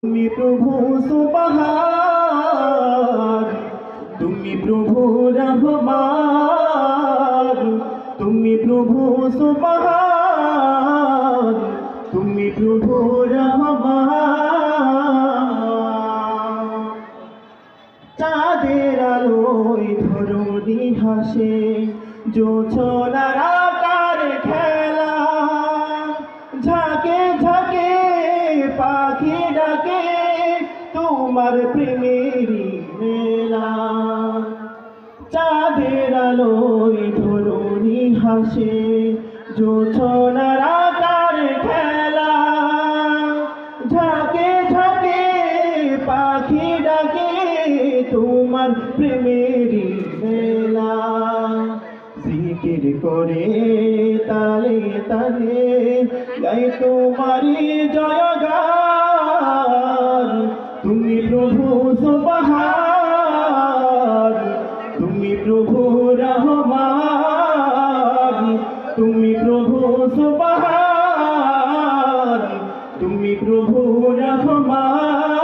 তুমি প্রভু সুবহান, তুমি প্রভু রহমান, তুমি প্রভু সুবহান, তুমি প্রভু রহমান। চাঁদের আলোয় ধরণী হাসে, জোছনার আকার খেলা, ঝাঁকে ঝাঁকে পাখি ডাকে তোমার প্রেমেরই মেলা। চাঁদের আলোয় ধরণী হাসে, জোছনার আকার খেলা, ঝাঁকে ঝাঁকে পাখি ডাকে তোমার প্রেমেরই মেলা। জিকির করে তালে তালে গাই তোমারি জয়গান। তুমি প্রভু সুবহান, তুমি প্রভু রহমান, তুমি প্রভু সুবহান, তুমি প্রভু রহমান।